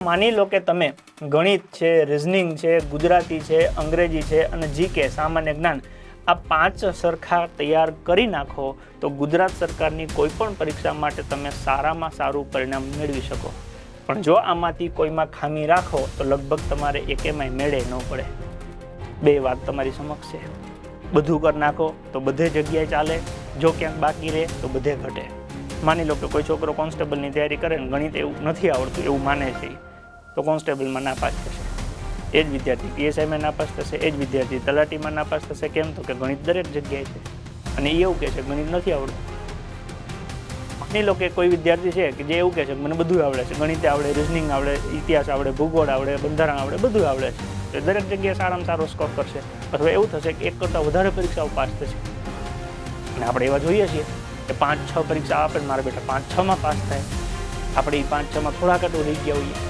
માની લો કે તમે ગણિત છે, રિઝનિંગ છે, ગુજરાતી છે, અંગ્રેજી છે અને જીકે સામાન્ય જ્ઞાન આ 5 સરખા તૈયાર કરી નાખો તો ગુજરાત સરકારની કોઈ પણ પરીક્ષા માટે તમે સારામાં સારું પરિણામ મેળવી શકો. પણ જો આમાંથી કોઈમાં ખામી રાખો તો લગભગ તમારે એકેમાંય મેળે ન પડે. બે વાત તમારી સમક્ષ છે. બધું કરી નાખો તો બધે જગ્યાએ ચાલે, જો ક્યાંક બાકી રહે તો બધે ઘટે. માની લો કે કોઈ છોકરો કોન્સ્ટેબલની તૈયારી કરે ને ગણિત એવું નથી આવડતું એવું માને છે તો કોન્સ્ટેબલમાં નાપાસ થશે. એ જ વિદ્યાર્થી પીએસઆઈમાં નાપાસ થશે, એ જ વિદ્યાર્થી તલાટીમાં નાપાસ થશે. કેમ? તો કે ગણિત દરેક જગ્યાએ છે અને એ એવું કહે છે ગણિત નથી આવડતું. માની લો કે કોઈ વિદ્યાર્થી છે કે જે એવું કહે છે મને બધું આવડે છે, ગણિત આવડે, રિઝનિંગ આવડે, ઇતિહાસ આવડે, ભૂગોળ આવડે, બંધારણ આવડે, બધું આવડે છે, તો દરેક જગ્યાએ સારામાં સારો સ્કોર કરશે. અથવા એવું થશે કે એક કરતાં વધારે પરીક્ષાઓ પાસ થશે. અને આપણે એવા જોઈએ છીએ કે 5-6 પરીક્ષા આપે મારા બેટા 5-6માં પાસ થાય. આપણે એ 5-6માં થોડાક રહી ગયા હોઈએ.